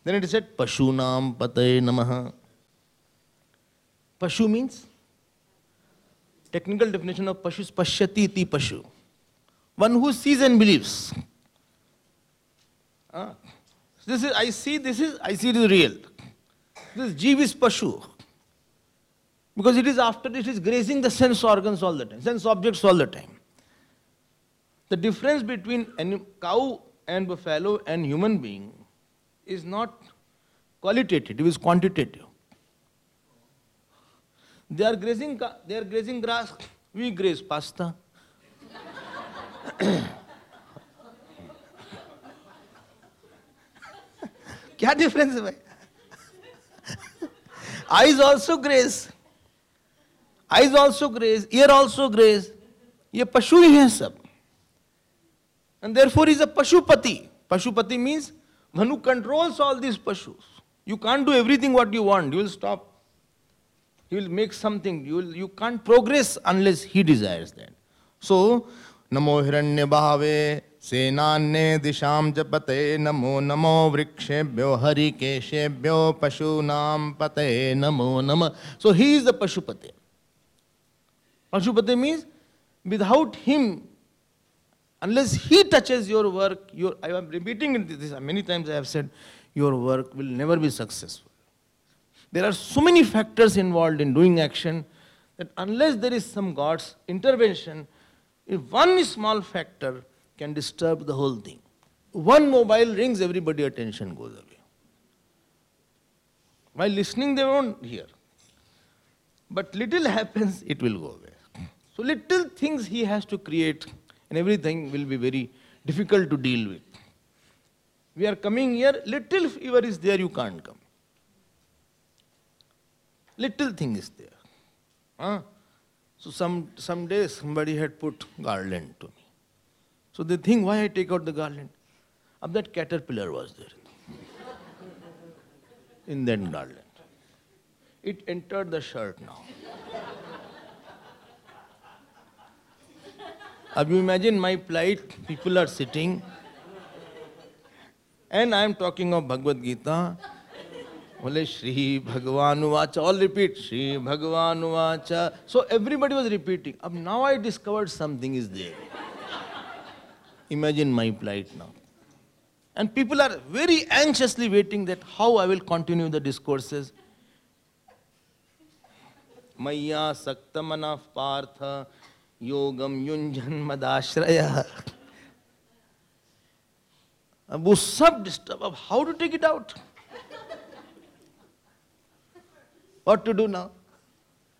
Then it is said, Pashunam Pataye Namaha. Pashu means, technical definition of Pashu is Pashyati iti Pashu. One who sees and believes. This is, I see it is real. This Jeev is Pashu. Because it is grazing the sense organs all the time, sense objects all the time. The difference between a cow and buffalo and human being is not qualitative, it is quantitative. They are grazing grass, we graze pasta. क्या difference है भाई? Eyes also graze. Eyes also graze, ear also graze. ये पशु ही हैं सब. And therefore he is a Pashupati. Pashupati means one who controls all these Pashus. You can't do everything what you want. You will stop. He will make something. You can't progress unless he desires that. So, Namo Hiranya Bhave Senanye Disham Japate Namo Namo Vrikshebhyo Harikeshebhyo Pashunam Pate Namo Nama. So he is the Pashupati. Pashupati means without him, unless he touches your work, I am repeating this many times I have said, your work will never be successful. There are so many factors involved in doing action that unless there is some God's intervention, if one small factor can disturb the whole thing. One mobile rings, everybody's attention goes away. While listening, they won't hear. But little happens, it will go away. So little things he has to create, and everything will be very difficult to deal with. We are coming here, little fever is there, you can't come. Little thing is there. So some day somebody had put garland to me. So they think, why I take out the garland? Ab that caterpillar was there in that garland. It entered the shirt now. Ab you imagine my plight, people are sitting, and I am talking of Bhagavad Gita. Bole Shri Bhagavan Uvacha, all repeat, Shri Bhagavan Uvacha. So everybody was repeating. Ab now I discovered something is there. Imagine my plight now. And people are very anxiously waiting that how I will continue the discourses. Maya Saktamana Partha Yogam Yunjan Madashraya. Ab wo sab disturb, ab how to take it out? What to do now?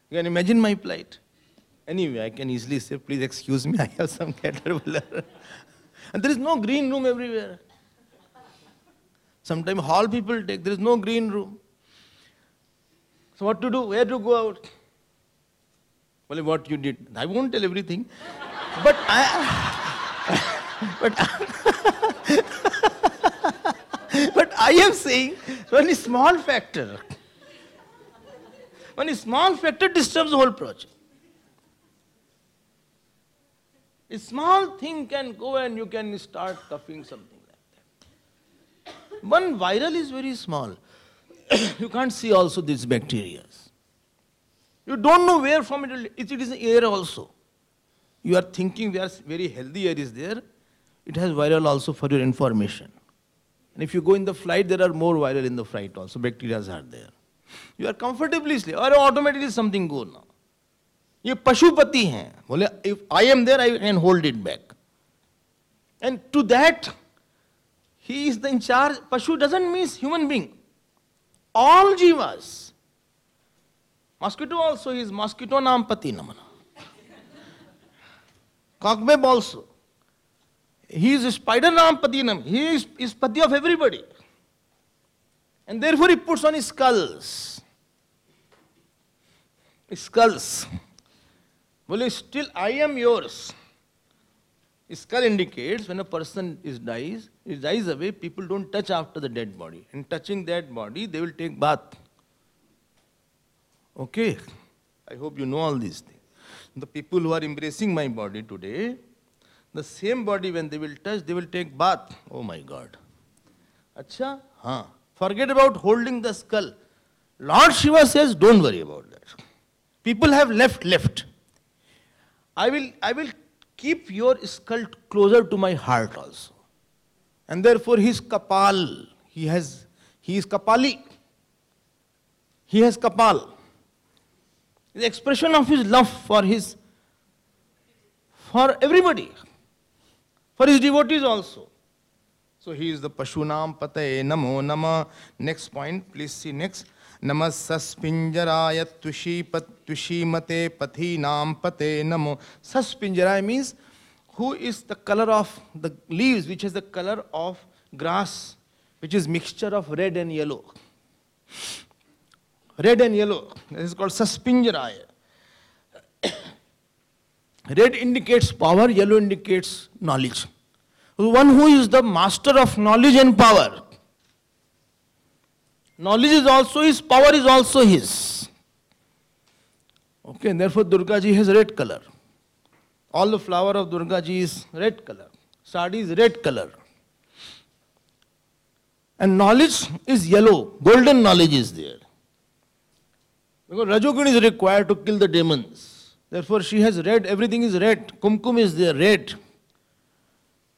You can imagine my plight. Anyway, I can easily say, please excuse me, I have some caterpillar. And there is no green room everywhere. Sometimes hall people take, there is no green room. So what to do? Where to go out? Well, what you did? I won't tell everything. But I am saying, one small factor. One small factor disturbs the whole project. A small thing can go and you can start coughing something like that. One viral is very small. You can't see also these bacteria. You don't know where from it is air also. You are thinking there is very healthy air is there. It has viral also for your information. And if you go in the flight, there are more viral in the flight also. Bacteria are there. You are comfortably sleep, or automatically something go now. ये पशुपति हैं, बोले if I am there, I can hold it back. And to that, he is the in charge. Pashu doesn't mean human being. All jivas. Mosquito also is mosquito naam pati namana. Cobweb also. He is a spider naam pati nam. He is pati of everybody. And therefore he puts on his skulls. Skulls. Well, still I am yours. Skull indicates when a person dies away, people don't touch after the dead body. And touching that body, they will take bath. Okay. I hope you know all these things. The people who are embracing my body today, the same body when they will touch, they will take bath. Oh my God. Acha? Haan. Forget about holding the skull. Lord Shiva says, don't worry about that. People have left. I will keep your skull closer to my heart also. And therefore he is Kapal. He is Kapali. He has Kapal. The expression of his love for everybody. For his devotees also. So he is the Pashunam Pataye Namo Nama. Next point, please see next. Namasaspinjaraya Tushimate Pathinam Pate Namo. Saspinjaraya means who is the color of the leaves, which is the color of grass, which is mixture of red and yellow. Red and yellow. This is called Saspinjaraya. Red indicates power, yellow indicates knowledge. One who is the master of knowledge and power. Knowledge is also his, power is also his. Okay, and therefore Durga ji has red color. All the flower of Durga ji is red color. Sadi is red color. And knowledge is yellow. Golden knowledge is there. Because Rajoguna is required to kill the demons. Therefore she has red, everything is red. Kumkum is there, red.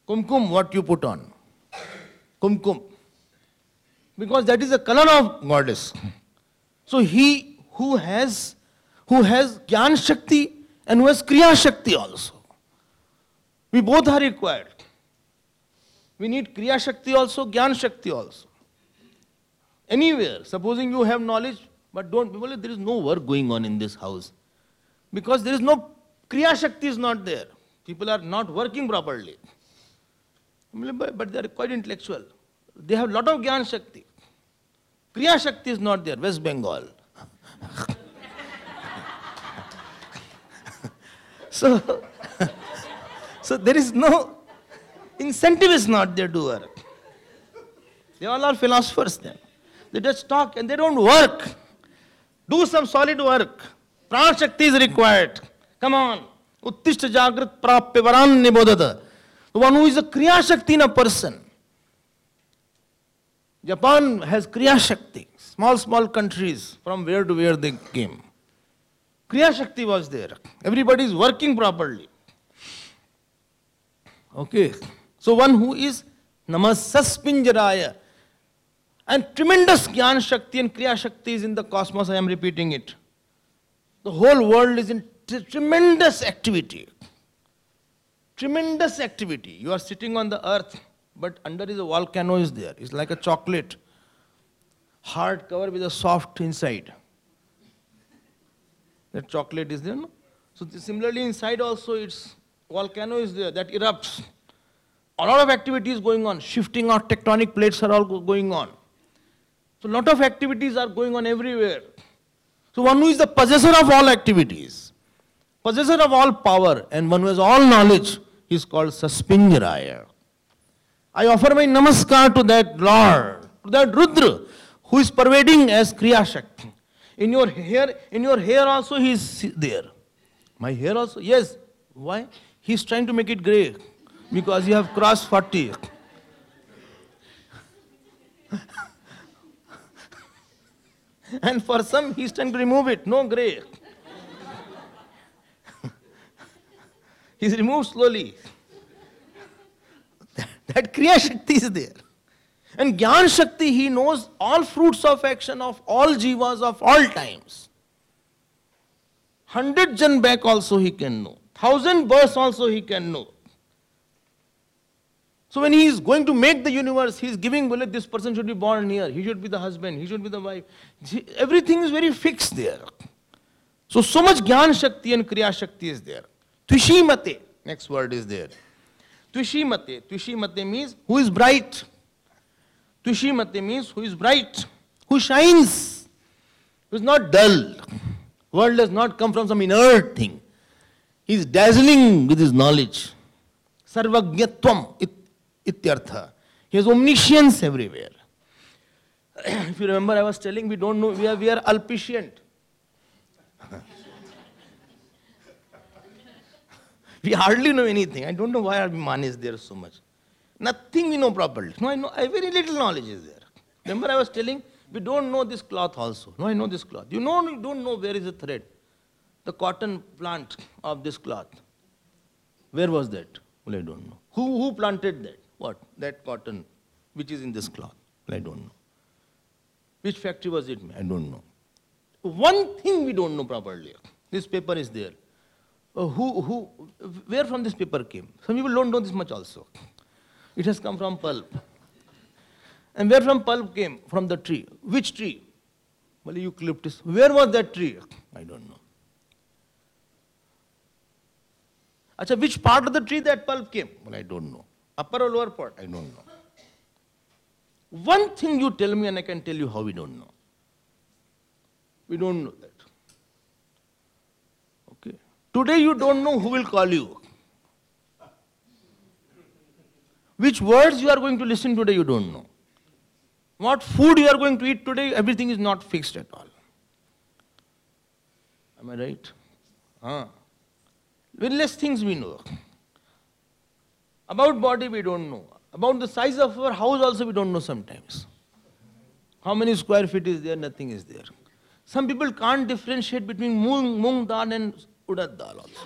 Kumkum, what you put on? Kumkum. Because that is the color of goddess. So he who has Gyan Shakti and who has Kriya Shakti also. We both are required. We need Kriya Shakti also, Gyan Shakti also. Anywhere, supposing you have knowledge, but don't, there is no work going on in this house. Because there is no, Kriya Shakti is not there. People are not working properly. But they are quite intellectual. They have a lot of Gyan Shakti. Kriya Shakti is not there, West Bengal. So there is no, incentive is not there to work. They all are philosophers then. They just talk and they don't work. Do some solid work. Prana Shakti is required. Come on. Uttishta Jagrat Prapya Varan Nibodhata. The one who is a Kriya Shakti in a person. Japan has Kriya Shakti. Small countries from where to where they came. Kriya Shakti was there. Everybody is working properly. Okay. So one who is Namasaspinjaraya. And tremendous Gyan Shakti and Kriya Shakti is in the cosmos, I am repeating it. The whole world is in tremendous activity. Tremendous activity. You are sitting on the earth, but under is a volcano is there. It's like a chocolate. Hard cover with a soft inside. That chocolate is there, no? So similarly inside also it's volcano is there that erupts. A lot of activity is going on. Shifting of tectonic plates are all going on. So a lot of activities are going on everywhere. So one who is the possessor of all activities, possessor of all power, and one who has all knowledge is called Saspinjaraya. I offer my namaskar to that Lord, to that Rudra, who is pervading as Kriya Shakti. In your hair also he is there. My hair also? Yes. Why? He is trying to make it grey because you have crossed 40. And for some he is trying to remove it. No grey. He is removed slowly. That Kriya Shakti is there. And Gyan Shakti, he knows all fruits of action of all jivas of all times. 100 jan back also he can know. 1000 births also he can know. So when he is going to make the universe, he is giving, well, this person should be born here, he should be the husband, he should be the wife. Everything is very fixed there. So much Gyan Shakti and Kriya Shakti is there. Twishimate, next word is there. Twishimate. Twishimate means who is bright. Twishimate means who is bright, who shines, who is not dull. World does not come from some inert thing. He is dazzling with his knowledge. Sarvajñatvam ityartha. He has omniscience everywhere. If you remember, I was telling, we don't know, we are alpicient. We hardly know anything. I don't know why Abhiman is there so much. Nothing we know properly. No, I know, very little knowledge is there. Remember I was telling, we don't know this cloth also. No, I know this cloth. You don't know where is the thread. The cotton plant of this cloth. Where was that? Well, I don't know. Who planted that? What? That cotton, which is in this cloth. Well, I don't know. Which factory was it? I don't know. One thing we don't know properly. This paper is there. Where from this paper came? Some people don't know this much also. It has come from pulp. And where from pulp came? From the tree. Which tree? Well, eucalyptus. Where was that tree? I don't know. Acha, which part of the tree that pulp came? Well, I don't know. Upper or lower part? I don't know. One thing you tell me and I can tell you how we don't know. We don't know that. Okay. Today you don't know who will call you. Which words you are going to listen today, you don't know. What food you are going to eat today, everything is not fixed at all. Am I right? Very less things we know. About body we don't know. About the size of our house also we don't know sometimes. How many square feet is there? Nothing is there. Some people can't differentiate between moong dal and urad dal also.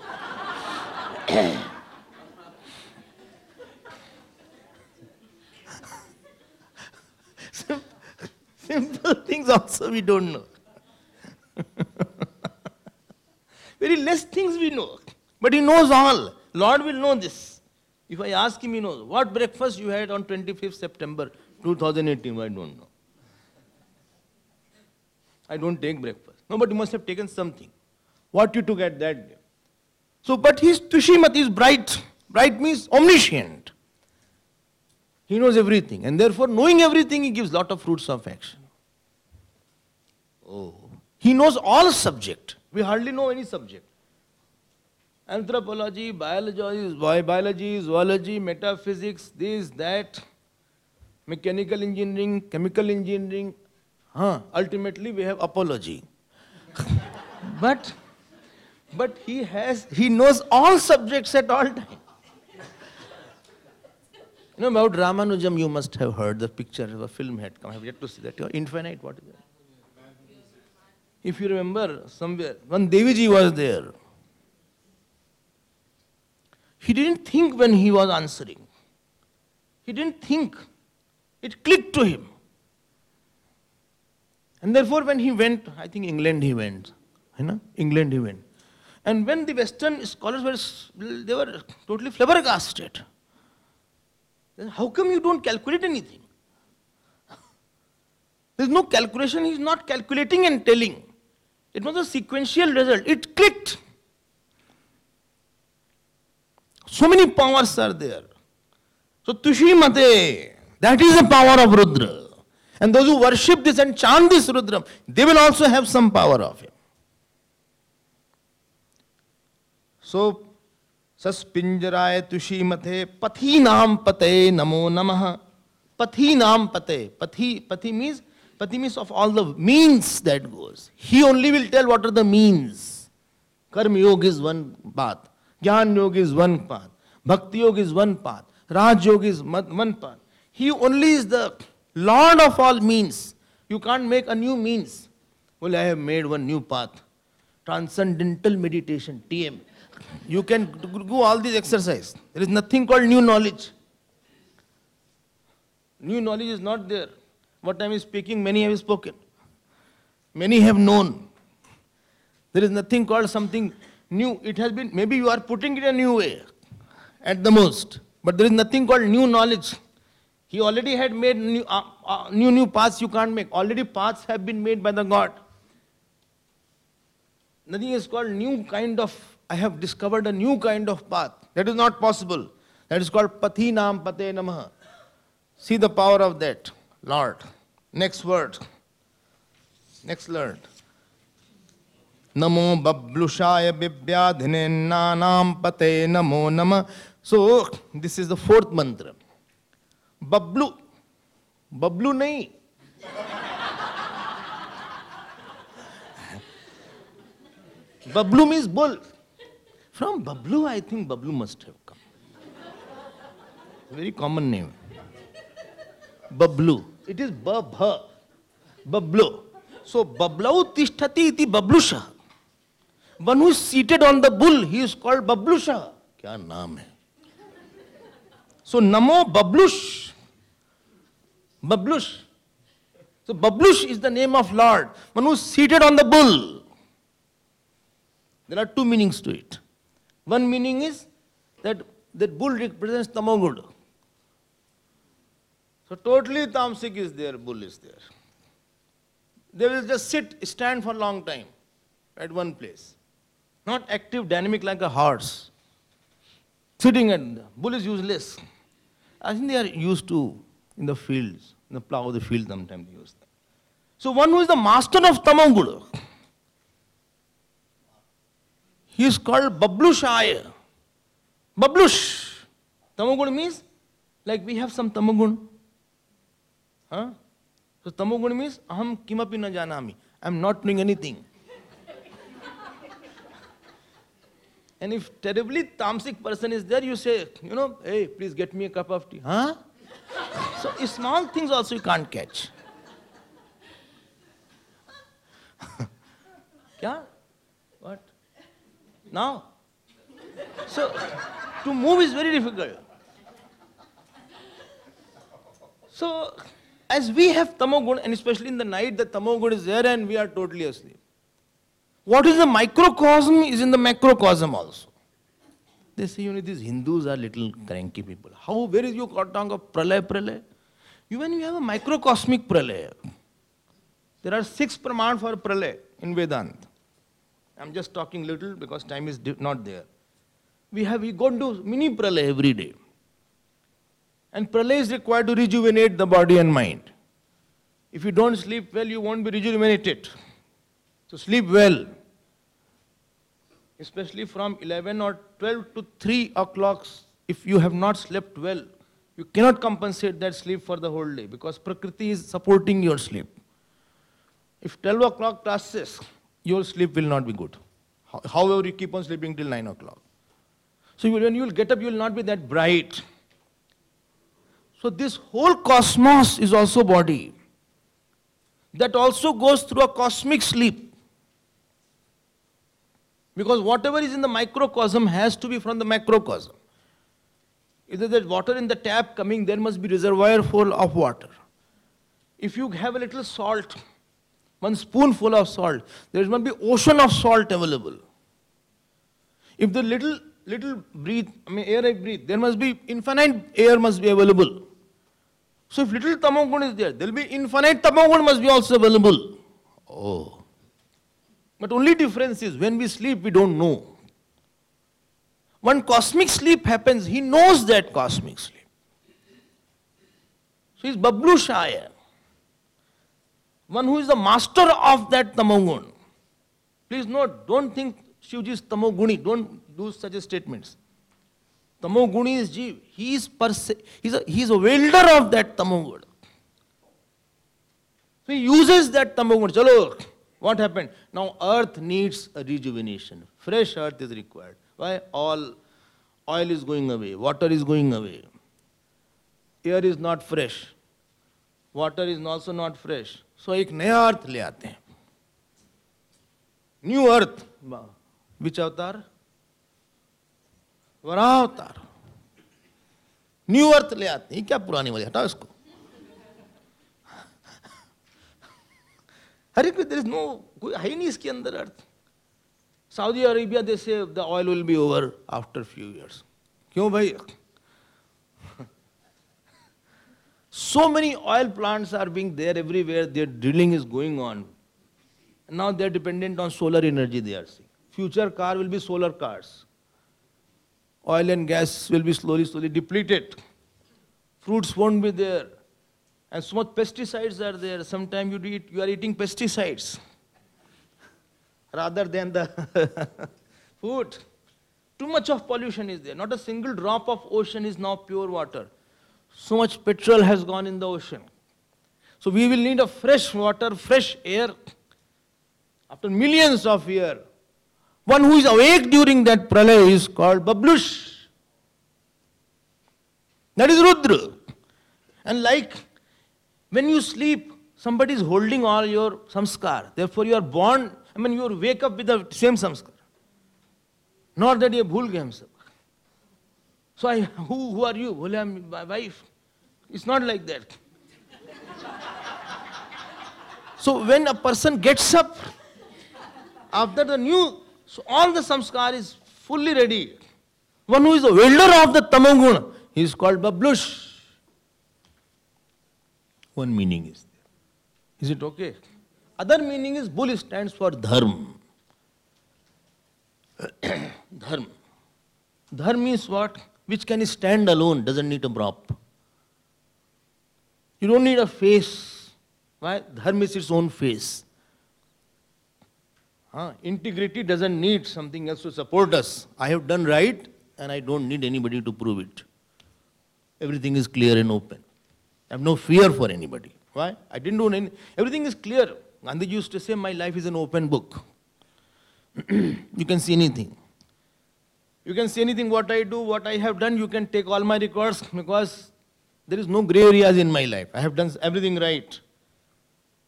Simple things also we don't know. Very less things we know. But He knows all. Lord will know this. If I ask Him, He knows. What breakfast you had on 25th September 2018? I don't know. I don't take breakfast. No, but you must have taken something. What you took at that day. So, but His Tushimat is bright. Bright means omniscient. He knows everything. And therefore, knowing everything, He gives lot of fruits of action. Oh. He knows all subject. We hardly know any subject. Anthropology, biology, zoology, metaphysics, this, that, mechanical engineering, chemical engineering. Ultimately, we have apology. but he knows all subjects at all times. You know about Ramanujam, you must have heard the picture, the film had come. I have yet to see that. Infinite, what is that? If you remember, somewhere, when Deviji was there, he didn't think when he was answering. He didn't think. It clicked to him. And therefore when he went, I think England he went. England he went. And when the Western scholars they were totally flabbergasted. How come you don't calculate anything? There's no calculation, he's not calculating and telling. It was a sequential result. It clicked. So many powers are there. So Tushimate, that is the power of Rudra. And those who worship this and chant this Rudra, they will also have some power of him. So, Saspinjaraya Tushimate Pathinam Pate Namo Namaha. Pathinam Pate. Pati means of all the means that goes. He only will tell what are the means. Karma Yoga is one path. Jnana Yoga is one path. Bhakti Yoga is one path. Raj Yoga is one path. He only is the Lord of all means. You can't make a new means. Well, I have made one new path. Transcendental meditation, TM. You can do all these exercise. There is nothing called new knowledge. New knowledge is not there. What I am speaking, many have spoken. Many have known. There is nothing called something new. It has been, maybe you are putting it a new way, at the most. But there is nothing called new knowledge. He already had made new paths you can't make. Already paths have been made by the God. Nothing is called new kind of, I have discovered a new kind of path. That is not possible. That is called Pathinam Pate Namaha. See the power of that, Lord. Next word. Next word. Namo Bablushaya Bibyadhine Nanam Pate Namo Nama. So, this is the fourth mantra. Bablu. Bablu nahi. Bablu means bull. From Bablu, I think Bablu must have come. Very common name. Bablu. It is babha, bablo. So bablau tishtati iti bablusha. One who is seated on the bull, he is called bablusha. Kya naam hai? So namo bablush. Bablush. So bablush is the name of Lord. One who is seated on the bull. There are two meanings to it. One meaning is that bull represents tamogud. So totally tamasic is there, bull is there. They will just stand for a long time at one place. Not active, dynamic like a horse. Sitting at the bull is useless. I think they are used to in the fields, in the plow of the field sometimes they use that. So one who is the master of tamogud, he is called bablushaya. Bablush. Tamogud means like we have some tamogun. Huh? So tamogun means aham kimapi na janami. I am not doing anything. And if terribly tamasic person is there, you say, hey, please get me a cup of tea. Huh? So small things also you can't catch. Kya? What? Now? So, to move is very difficult. So, as we have tamogun, and especially in the night, the tamogun is there and we are totally asleep. What is the microcosm is in the macrocosm also. They say, these Hindus are little cranky people. Where is your talk of pralay? Even you have a microcosmic pralay. There are 6 praman for pralay in Vedanta. I'm just talking little because time is not there. We go to mini pralay every day. And pralay is required to rejuvenate the body and mind. If you don't sleep well, you won't be rejuvenated. So sleep well. Especially from 11 or 12 to 3 o'clock, if you have not slept well, you cannot compensate that sleep for the whole day because Prakriti is supporting your sleep. If 12 o'clock passes, your sleep will not be good. However, you keep on sleeping till 9 o'clock. So when you will get up, you will not be that bright. So this whole cosmos is also body. That also goes through a cosmic sleep. Because whatever is in the microcosm has to be from the macrocosm. If there is water in the tap coming, there must be reservoir full of water. If you have a little salt, 1 spoonful of salt, there must be ocean of salt available. If the little air I breathe, there must be infinite air must be available. So if little tamogun is there will be infinite tamogun must be also available. Oh. But only difference is when we sleep, we don't know. When cosmic sleep happens, he knows that cosmic sleep. So he's bablushaya. One who is the master of that tamogun. Please note, don't think Shivji is tamoguni. Don't do such statements. Tamoguni is Jiv. He is a wielder of that tamogun. So he uses that tamogun. Chalo, what happened? Now earth needs a rejuvenation. Fresh earth is required. Why? All oil is going away. Water is going away. Air is not fresh. Water is also not fresh. So एक नया अर्थ ले आते हैं. New earth. Which avatar? Varaha अवतार. New earth ले आते हैं. क्या पुरानी वाली? हटाओ इसको. हर एक there is no कोई है नहीं इसके अंदर अर्थ. Saudi Arabia they say the oil will be over after few years. क्यों भाई? So many oil plants are being there everywhere, their drilling is going on. Now they are dependent on solar energy they are seeing. Future car will be solar cars. Oil and gas will be slowly depleted. Fruits won't be there. And so much pesticides are there. Sometimes you are eating pesticides rather than the food. Too much of pollution is there. Not a single drop of ocean is now pure water. So much petrol has gone in the ocean. So we will need a fresh water, fresh air after millions of years. One who is awake during that pralay is called Bablush. That is Rudra. And like When you sleep, somebody is holding all your samskar. Therefore, you are born, you wake up with the same samskar. Not that you bhul gaye hum sab. So, who are you? Bole, I'm my wife. It's not like that. So, when a person gets up, after the new, so all the samskar is fully ready. One who is the welder of the tamoguna, he is called bablush. One meaning is there. Is it okay? Other meaning is bull stands for dharma. Dharma. Dharma means what? Which can stand alone, doesn't need a prop. You don't need a face. Why? Dharma is its own face. Integrity doesn't need something else to support us. I have done right and I don't need anybody to prove it. Everything is clear and open. I have no fear for anybody. Why? I didn't do anything. Everything is clear. Gandhi used to say, my life is an open book. You can see anything. You can see anything what I do, what I have done. You can take all my records because there is no gray areas in my life. I have done everything right.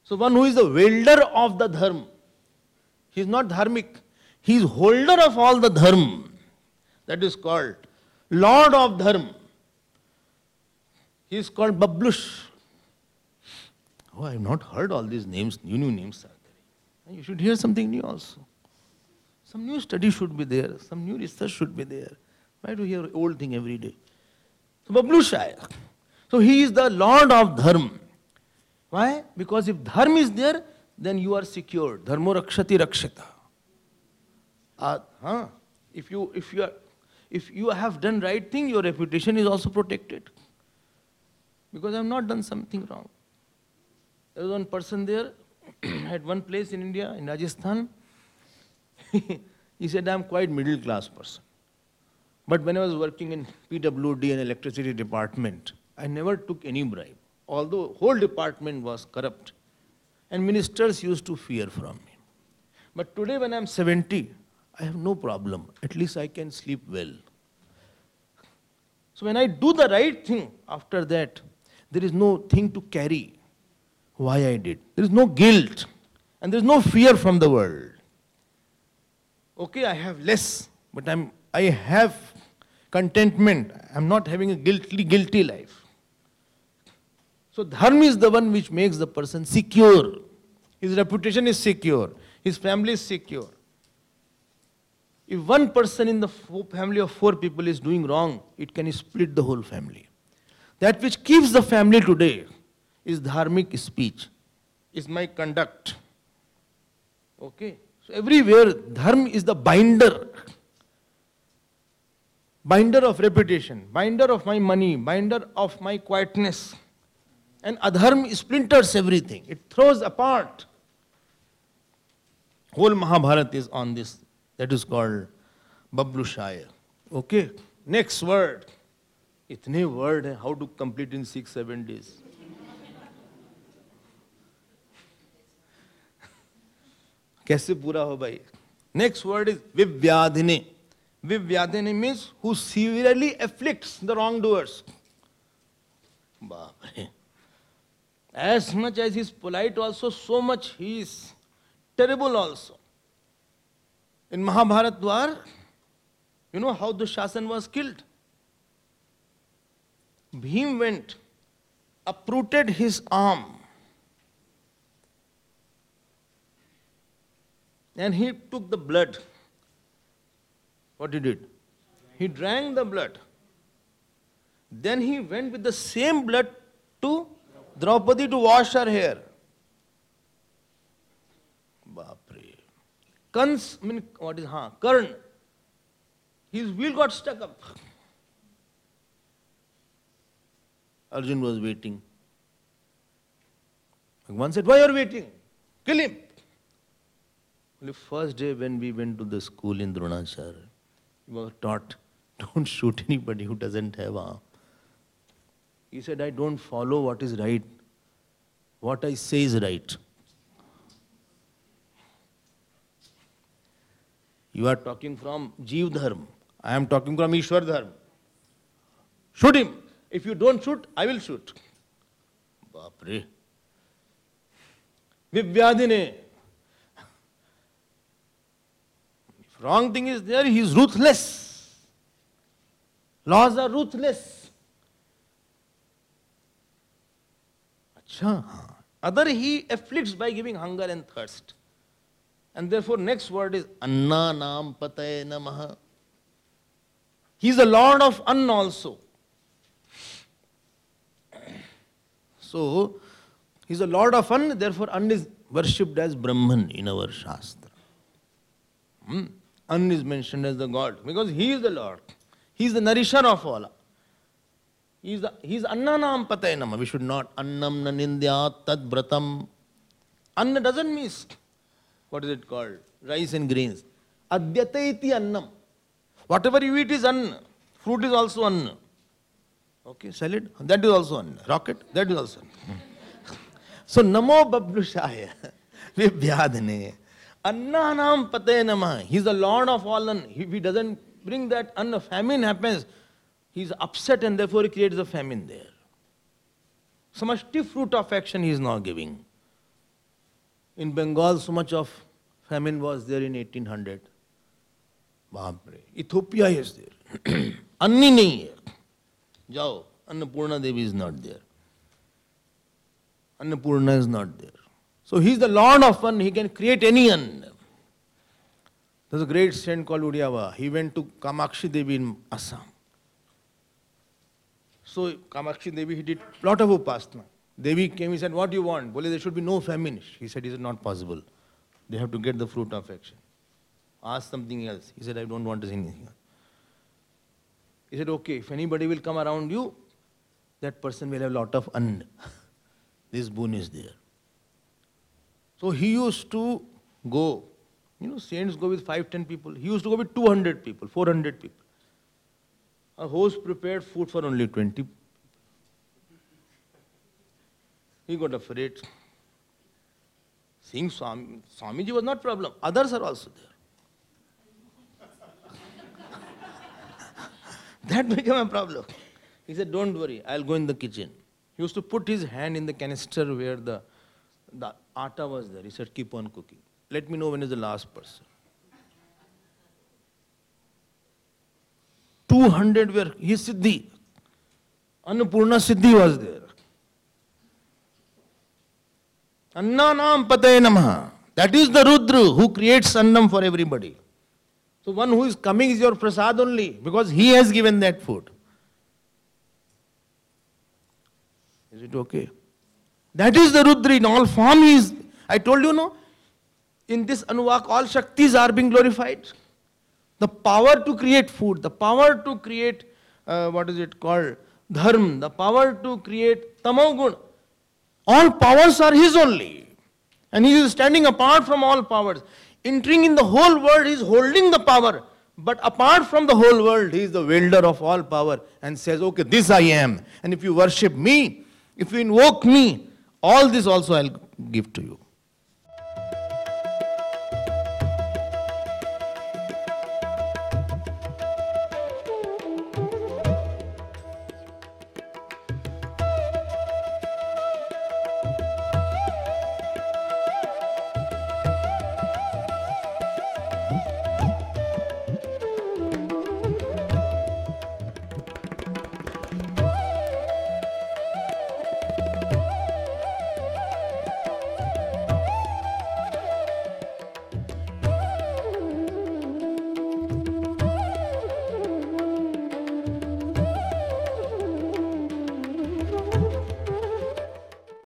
So one who is the welder of the dharma, he is not dharmic. He is holder of all the dharma. That is called Lord of Dharma. He is called Bablush. Oh, I have not heard all these names, new names are there. You should hear something new also. Some new study should be there, some new research should be there. Why to hear old thing every day? So Bablushaya. So he is the Lord of Dharma. Why? Because if Dharma is there, then you are secure. Dharmo rakshati rakshita. If you have done right thing, your reputation is also protected. Because I have not done something wrong. There was one person there, at one place in India, in Rajasthan. He said, I am quite middle class person. But when I was working in PWD and electricity department, I never took any bribe. Although whole department was corrupt. And ministers used to fear from me. But today when I am 70, I have no problem. At least I can sleep well. So when I do the right thing, after that, there is no thing to carry why I did. There is no guilt. And there is no fear from the world. Okay, I have less, but I have contentment. I am not having a guilty life. So dharma is the one which makes the person secure. His reputation is secure. His family is secure. If one person in the family of 4 people is doing wrong, it can split the whole family. That which keeps the family today is dharmic speech, is my conduct. Okay? So everywhere, dharma is the binder. Binder of reputation, binder of my money, binder of my quietness. And adharma splinters everything. It throws apart. Whole Mahabharata is on this. That is called Bablushaya. Okay? Next word. Itne word hai, how to complete in 6-7 days. Kaise pura ho bhai? Next word is Vivyadhine. Vivyadhine means who severely afflicts the wrongdoers. Baapre. As much as he is polite also, so much he is terrible also. In Mahabharat Dwar, you know how Dushasan was killed? Bhim went, uprooted his arm, and he took the blood. What he did? He drank the blood. Then he went with the same blood to Draupadi to wash her hair. Baapre. Kans, what is, Karn. His wheel got stuck up. Arjun was waiting. Bhagwan said, why are you waiting? Kill him. The first day when we went to the school in Dronachar, we were taught, don't shoot anybody who doesn't have arm. He said, I don't follow what is right. What I say is right. You are talking from Jeev Dharma. I am talking from Ishwar Dharma. Shoot him. If you don't shoot, I will shoot. Baapre. Vivyadine. If wrong thing is there, he is ruthless. Laws are ruthless. Achha. Other he afflicts by giving hunger and thirst. And therefore next word is Anna Nam Pataye Namaha. He is the Lord of Anna also. So, he is the Lord of Anna, therefore Anna is worshipped as Brahman in our Shastra. Anna is mentioned as the God because he is the Lord. He is the nourisher of all. He is Annanam Patay Nama. We should not Annam Nanindya Tad Bratam. Anna doesn't mean, what is it called? Rice and grains. Adyataiti Annam. Whatever you eat is Anna. Fruit is also Anna. Okay, salad, that is also Anna. Rocket, that is also Anna. So, Namo Bablushaya Vibhyadane. Annanam Patay Nama. He is the Lord of all Anna. If he doesn't bring that Anna, famine happens. He is upset and therefore he creates a famine there. So much stiff fruit of action he is now giving. In Bengal, so much of famine was there in 1800. Bapre. Ethiopia is there. Anni nahi hai. Jao. Annapurna Devi is not there. Annapurna is not there. So he is the Lord of Anna. He can create any Anna. There's a great saint called Udyava. He went to Kamakshi Devi in Assam. So Kamakshi Devi, he did a lot of upasana. Devi came, he said, what do you want? Bole, there should be no famine. He said, is it not possible? They have to get the fruit of action. Ask something else. He said, I don't want to see anything else. He said, okay, if anybody will come around you, that person will have a lot of anna. This boon is there. So he used to go, saints go with 5-10 people. He used to go with 200 people, 400 people. A host prepared food for only 20. He got afraid. Seeing Swamiji was not problem. Others are also there. That became a problem. He said, don't worry, I'll go in the kitchen. He used to put his hand in the canister where the atta was there. He said, keep on cooking. Let me know when is the last person. 200 were, he is Siddhi. Annapurna Siddhi was there. Annanam Patay Namaha. That is the Rudra who creates Annam for everybody. So one who is coming is your prasad only because he has given that food. Is it okay? That is the Rudra in all form. I told you, no? In this Anuvak, all Shaktis are being glorified. The power to create food, the power to create, Dharma, the power to create Tamogun. All powers are his only. And he is standing apart from all powers. Entering in the whole world, he is holding the power. But apart from the whole world, he is the wielder of all power and says, okay, this I am. And if you worship me, if you invoke me, all this also I'll give to you.